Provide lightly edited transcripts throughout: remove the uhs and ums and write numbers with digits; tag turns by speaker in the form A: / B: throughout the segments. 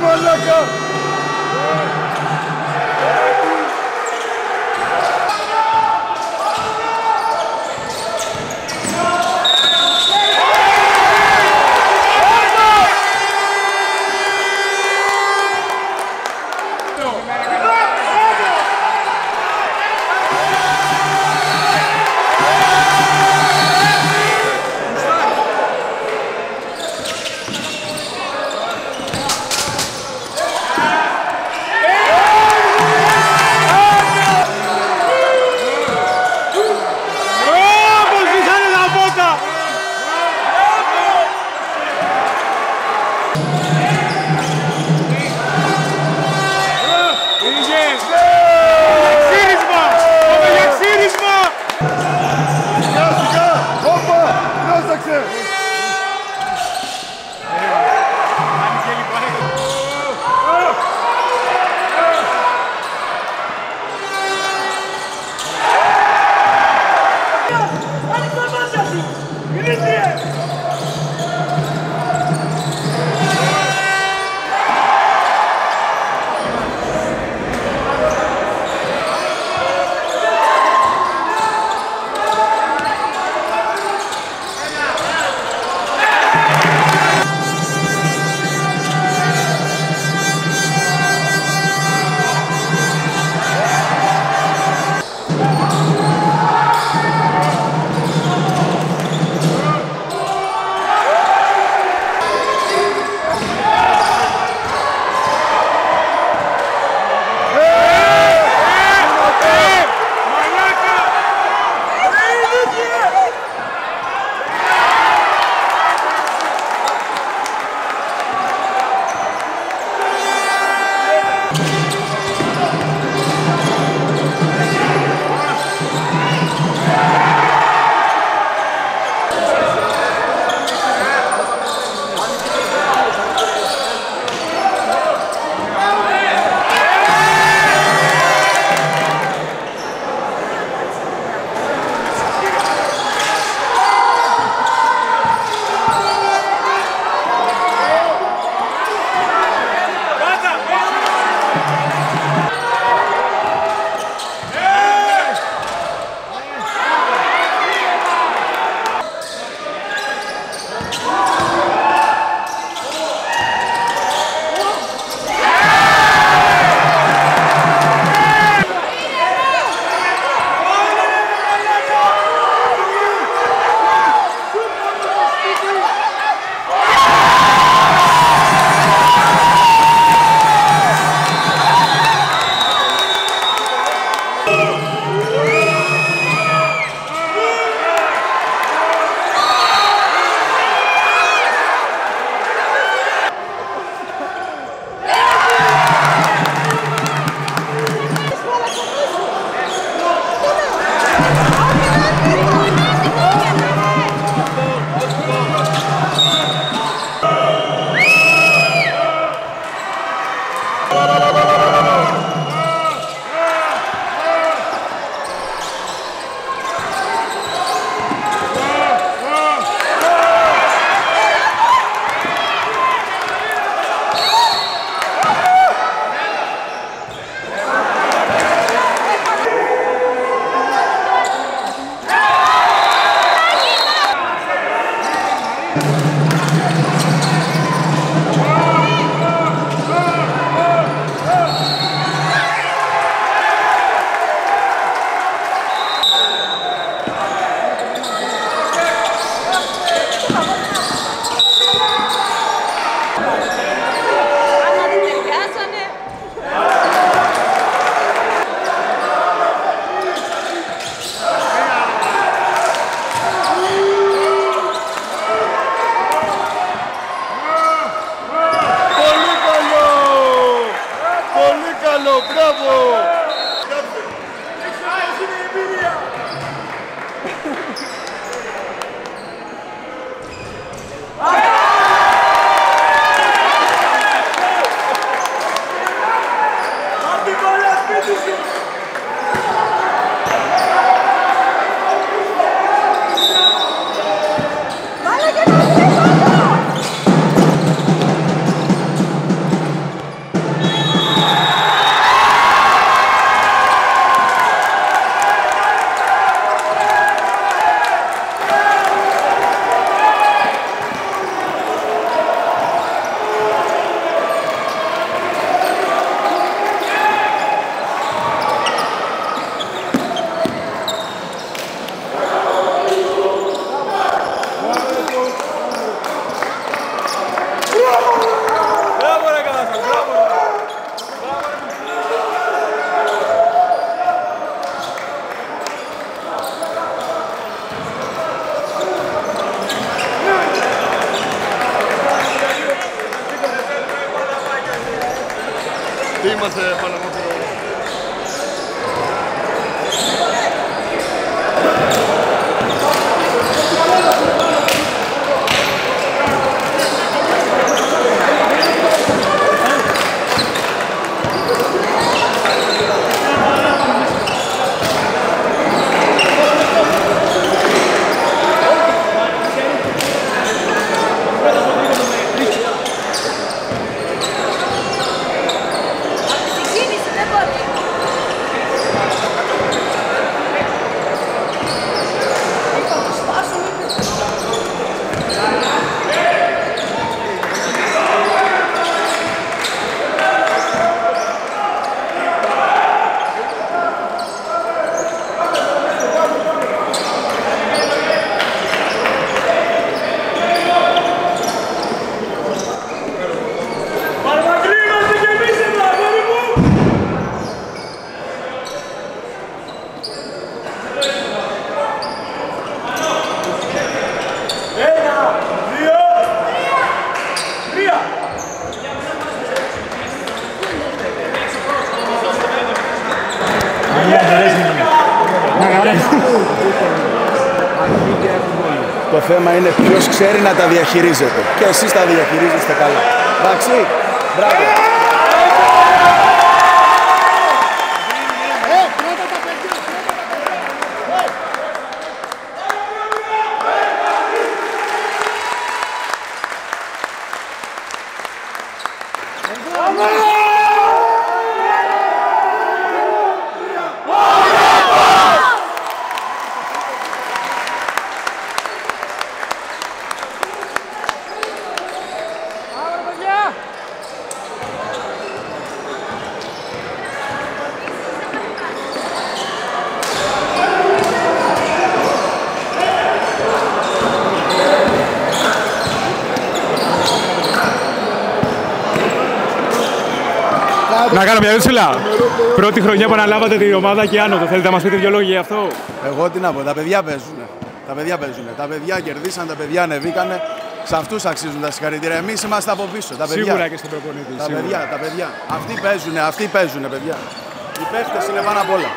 A: μαλάκα! Τι είμαστε πάνω από αυτό.
B: Το θέμα είναι ποιος ξέρει να τα διαχειρίζεται. Και εσείς τα διαχειρίζεστε καλά. Εντάξει, μπράβο.
C: Να κάνω μια ερώτηση. Πρώτη χρονιά που αναλάβατε την ομάδα και άνω, θέλετε να μας πείτε δύο λόγια γι' αυτό?
B: Εγώ τι να πω, τα παιδιά παίζουν. Τα παιδιά κερδίσαν, τα παιδιά ανεβήκανε. Σε αυτούς αξίζουν τα συγχαρητήρια. Εμείς είμαστε από πίσω. Τα παιδιά.
C: Σίγουρα και στον προπονητή.
B: Τα παιδιά. Αυτοί παίζουν, παιδιά. Οι παίχτες είναι πάνω απ' όλα.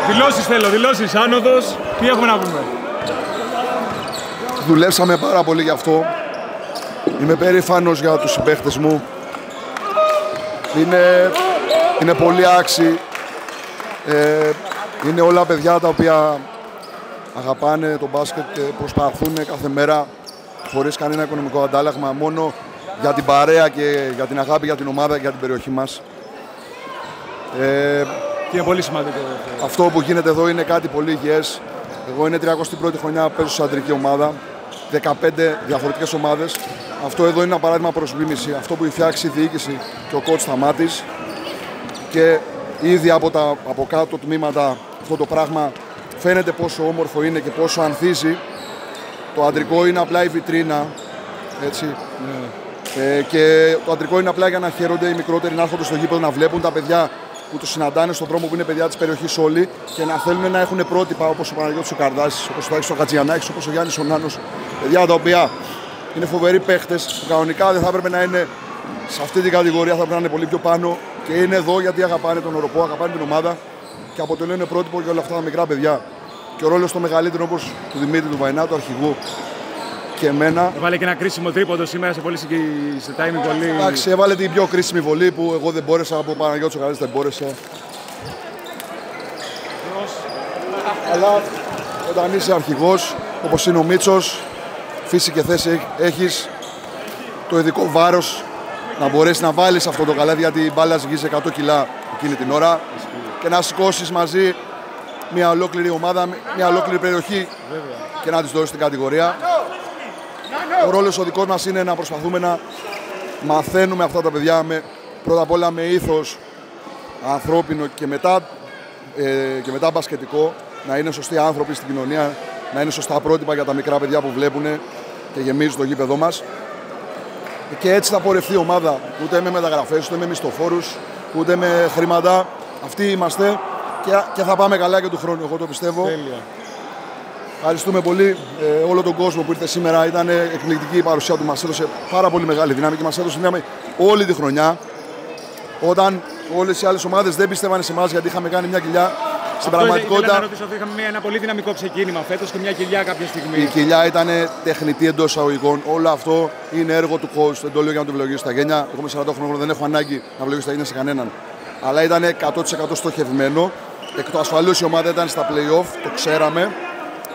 C: Δηλώσεις θέλω, δηλώσεις. Άνοδος, τι έχουμε να πούμε?
A: Δουλέψαμε πάρα πολύ γι' αυτό. Είμαι περήφανος για τους συμπαίχτες μου. Είναι πολύ άξιοι. Είναι όλα παιδιά τα οποία αγαπάνε το μπάσκετ και προσπαθούν κάθε μέρα χωρίς κανένα οικονομικό αντάλλαγμα, μόνο για την παρέα και για την αγάπη για την ομάδα και για την περιοχή μας.
C: Και είναι πολύ σημαντικό.
A: Αυτό που γίνεται εδώ είναι κάτι πολύ υγιές. Εγώ είναι 31η χρονιά που παίζω σε αντρική ομάδα, 15 διαφορετικές ομάδες. Αυτό εδώ είναι ένα παράδειγμα προς μίμηση. Αυτό που έχει φτιάξει η διοίκηση και ο coach Σταμάτης, και ήδη από κάτω τμήματα αυτό το πράγμα φαίνεται πόσο όμορφο είναι και πόσο ανθίζει. Το αντρικό είναι απλά η βιτρίνα, έτσι. Και το αντρικό είναι απλά για να χαίρονται οι μικρότεροι, να έρχονται στο γήπεδο, να βλέπουν τα παιδιά που τους συναντάνε στον δρόμο, που είναι παιδιά της περιοχής όλοι, και να θέλουν να έχουν πρότυπα όπως ο Παναγιώτης ο Καρδάσης, όπως ο Τάκης ο Χατζιαννάκης, όπως ο Γιάννης ο Νάνος. Παιδιά τα οποία είναι φοβεροί παίχτες που κανονικά δεν θα έπρεπε να είναι σε αυτή την κατηγορία, θα έπρεπε να είναι πολύ πιο πάνω, και είναι εδώ γιατί αγαπάνε τον οροπό, αγαπάνε την ομάδα και αποτελούν πρότυπο για όλα αυτά τα μικρά παιδιά. Και ο ρόλος το μεγαλύτερο, όπως του Δημήτρη του Βαϊνά, του αρχηγού, και εμένα.
C: Έβαλε και ένα κρίσιμο τρίποντο σήμερα σε timing βολή.
A: Εντάξει, έβαλε την πιο κρίσιμη βολή που εγώ δεν μπόρεσα, από Παναγιώτης ο Καρδάσης δεν μπόρεσε. Αλλά όταν είσαι αρχηγός, όπως είναι ο Μίτσος, φύση και θέση έχεις, το ειδικό βάρος να μπορέσεις να βάλεις αυτό το καλάθι, γιατί η μπάλα ζυγίζει 100 κιλά εκείνη την ώρα, και να σηκώσεις μαζί μια ολόκληρη ομάδα, μια ολόκληρη περιοχή, και να της δώσεις την κατηγορία. Ο ρόλος ο δικός μας είναι να προσπαθούμε να μαθαίνουμε αυτά τα παιδιά πρώτα απ' όλα με ήθος ανθρώπινο και μετά μπασκετικό, να είναι σωστοί άνθρωποι στην κοινωνία, να είναι σωστά πρότυπα για τα μικρά παιδιά που βλέπουν, και γεμίζει το γήπεδό μας. Και έτσι θα πορευτεί η ομάδα, ούτε με μεταγραφές, ούτε με μισθοφόρους, ούτε με χρήματα. Αυτοί είμαστε και θα πάμε καλά και του χρόνου, εγώ το πιστεύω.
C: Τέλεια.
A: Ευχαριστούμε πολύ όλο τον κόσμο που ήρθε σήμερα. Ήταν εκπληκτική η παρουσία του, μας έδωσε πάρα πολύ μεγάλη δύναμη και μας έδωσε δύναμη όλη τη χρονιά. Όταν όλες οι άλλες ομάδες δεν πίστευαν σε εμάς γιατί είχαμε κάνει μια κοιλιά. Στην πραγματικότητα.
C: Ήθελα να ρωτήσω, είχαμε ένα πολύ δυναμικό ξεκίνημα φέτος και μια κοιλιά κάποια στιγμή.
A: Η κοιλιά ήταν τεχνητή εντός εισαγωγικών. Όλο αυτό είναι έργο του coach. Δεν το λέω για να το ευλογήσω στα γένια. Εγώ είμαι 40 χρόνια, δεν έχω ανάγκη να ευλογήσω τα γένια σε κανέναν. Αλλά ήταν 100% στοχευμένο. Εκ του ασφαλούς η ομάδα ήταν στα play-off, το ξέραμε.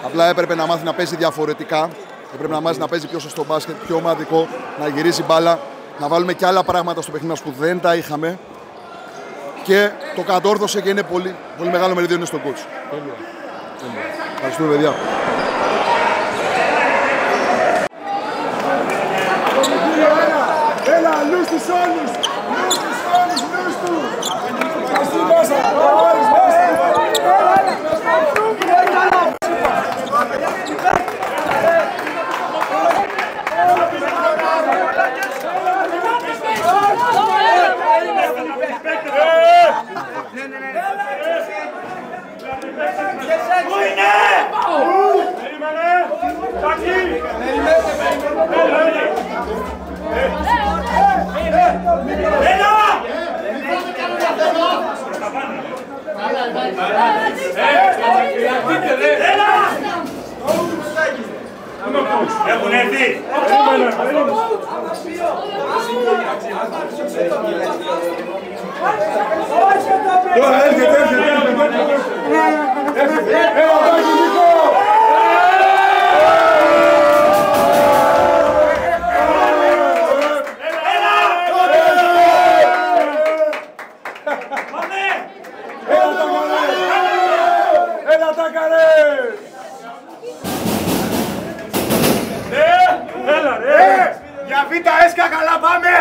A: Απλά έπρεπε να μάθει να παίζει διαφορετικά. Έπρεπε να μάθει να παίζει πιο σωστό μπάσκετ, πιο ομαδικό, να γυρίζει μπάλα, να βάλουμε και άλλα πράγματα στο παιχνίδι μας που δεν τα είχαμε. Και το κατόρθωσε και είναι πολύ, πολύ μεγάλο μερίδιο είναι στον coach. Ευχαριστούμε, παιδιά.
D: Έλα, νους τους όλους! Νους τους όλους, νους τους! Αυτή μέσα!
E: Πού είναι! Περίμενε! Τάκη! Έλα! Έχουν έρθει!
D: Για β' έσκα καλά πάμε!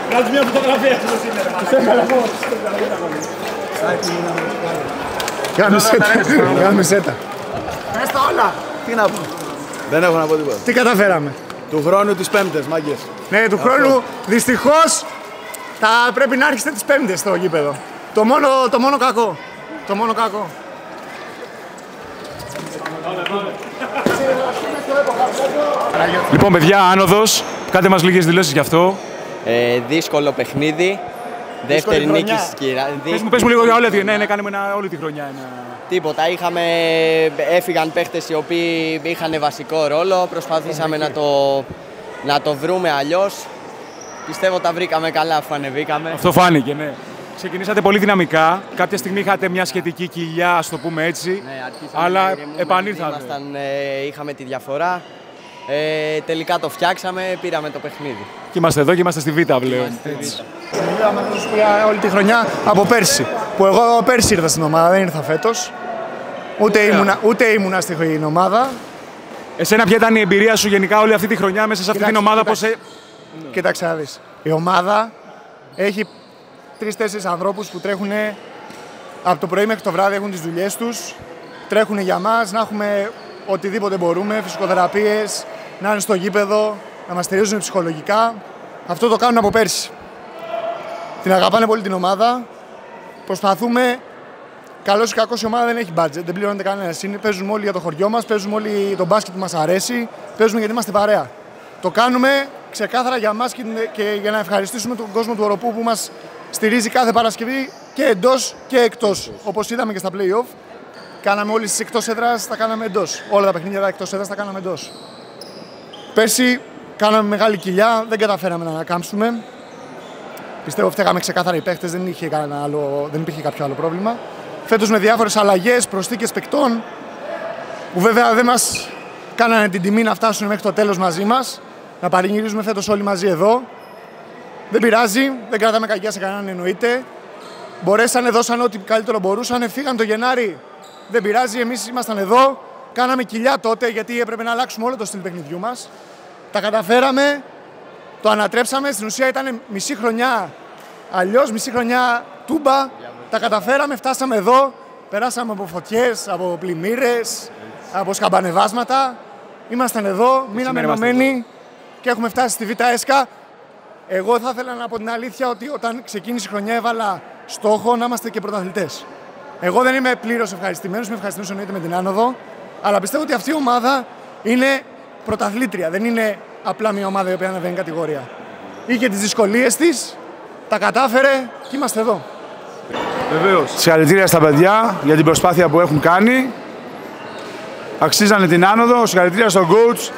E: Βγάλεις μια φωτογραφία του σήμερα.
D: Κάνουμε σέτα.
B: Πες τα όλα. Τι να πω. Δεν έχω να πω τίποτα.
D: Τι καταφέραμε.
B: Του χρόνου τις Πέμπτες, μάγκες.
D: Ναι, του χρόνου δυστυχώς θα πρέπει να άρχισετε τις Πέμπτες στο γήπεδο. Το μόνο κακό. Το μόνο κακό.
C: Λοιπόν, παιδιά, άνοδος. Κάντε μας λίγες δηλώσεις γι' αυτό.
F: Δύσκολο παιχνίδι. Δεύτερη νίκη στη Σκύρα.
C: Πες μου λίγο για ναι, κάνουμε όλη τη χρονιά.
F: Τίποτα. Έφυγαν παίχτες οι οποίοι είχαν βασικό ρόλο. Προσπαθήσαμε να το βρούμε αλλιώς. Πιστεύω τα βρήκαμε καλά αφού ανεβήκαμε.
C: Αυτό φάνηκε, ναι. Ξεκινήσατε πολύ δυναμικά. Κάποια στιγμή είχατε μια σχετική κοιλιά, ας το πούμε έτσι.
F: Ναι,
C: αλλά επανήλθατε.
F: Είχαμε τη διαφορά. Τελικά το φτιάξαμε, πήραμε το παιχνίδι.
C: Και είμαστε εδώ και είμαστε στη Β' πλέον.
D: Μιλάμε όλη τη χρονιά από πέρσι. Που εγώ πέρσι ήρθα στην ομάδα, δεν ήρθα φέτος. Ούτε ήμουνα στην ομάδα.
C: Εσένα, ποια ήταν η εμπειρία σου γενικά όλη αυτή τη χρονιά μέσα σε αυτή την ομάδα?
D: Κοίταξε να δεις. Η ομάδα έχει 3-4 ανθρώπους που τρέχουν από το πρωί μέχρι το βράδυ, έχουν τις δουλειές τους. Τρέχουν για μας, να έχουμε οτιδήποτε μπορούμε, φυσικοθεραπείες, να είναι στο γήπεδο, να μας στηρίζουν ψυχολογικά. Αυτό το κάνουν από πέρσι. Την αγαπάνε πολύ την ομάδα. Προσπαθούμε. Καλώς ή κακώς η ομάδα δεν έχει budget, δεν πληρώνεται κανένας. Παίζουμε όλοι για το χωριό μας, παίζουμε όλοι τον μπάσκετ που μας αρέσει, παίζουμε γιατί είμαστε παρέα. Το κάνουμε ξεκάθαρα για μας και για να ευχαριστήσουμε τον κόσμο του Οροπού που μας στηρίζει κάθε Παρασκευή και εντός και εκτός. Όπως είδαμε και στα play-off, κάναμε όλες τις εκτός έδρας, τα κάναμε εντός. Όλα τα παιχνίδια εκτός έδρας τα κάναμε εντός. Πέρσι κάναμε μεγάλη κοιλιά, δεν καταφέραμε να ανακάμψουμε. Πιστεύω φταίγαμε ξεκάθαρα οι παίχτες, δεν υπήρχε κάποιο άλλο πρόβλημα. Φέτος με διάφορες αλλαγές, προσθήκες παικτών, που βέβαια δεν μας κάνανε την τιμή να φτάσουν μέχρι το τέλος μαζί μας, να παρηγυρίζουμε φέτος όλοι μαζί εδώ. Δεν πειράζει, δεν κρατάμε κακιά σε κανέναν, εννοείται. Μπορέσανε, δώσανε ό,τι καλύτερο μπορούσαν, φύγαν το Γενάρη. Δεν πειράζει, εμείς ήμασταν εδώ, κάναμε κοιλιά τότε γιατί έπρεπε να αλλάξουμε όλο το στυλ παιχνιδιού μας. Τα καταφέραμε, το ανατρέψαμε, στην ουσία ήταν μισή χρονιά αλλιώς, μισή χρονιά τούμπα. Τα καταφέραμε, φτάσαμε εδώ, περάσαμε από φωτιές, από πλημμύρες, από σκαμπανεβάσματα. Ήμασταν εδώ, μείναμε ενωμένοι και έχουμε φτάσει στη Β' ΕΣΚΑ. Εγώ θα ήθελα να πω την αλήθεια ότι όταν ξεκίνησε η χρονιά έβαλα στόχο να είμαστε και πρωταθλητές. Εγώ δεν είμαι πλήρως ευχαριστημένος, είμαι ευχαριστημένος εννοείται με την άνοδο, αλλά πιστεύω ότι αυτή η ομάδα είναι πρωταθλήτρια, δεν είναι απλά μια ομάδα η οποία ανεβαίνει κατηγορία. Είχε τις δυσκολίες της, τα κατάφερε και είμαστε εδώ.
B: Βεβαίως. Συγχαρητήρια στα παιδιά για την προσπάθεια που έχουν κάνει. Αξίζανε την άνοδο. Συγχαρητήρια στον coach,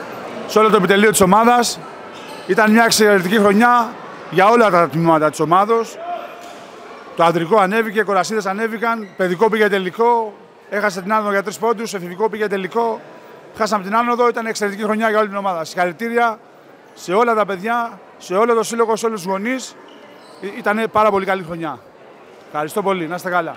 B: σε όλο το επιτελείο της ομάδας. Ήταν μια εξαιρετική χρονιά για όλα τα τμήματα της ομάδος. Το αντρικό ανέβηκε, οι κορασίδες ανέβηκαν, παιδικό πήγε τελικό. Έχασε την άνοδο για 3 πόντους, εφηβικό πήγε τελικό. Χάσαμε την άνοδο, ήταν εξαιρετική χρονιά για όλη την ομάδα. Συγχαρητήρια σε όλα τα παιδιά, σε όλο το σύλλογο, σε όλους τους γονείς. Ήταν πάρα πολύ καλή χρονιά. Ευχαριστώ πολύ. Να είστε καλά.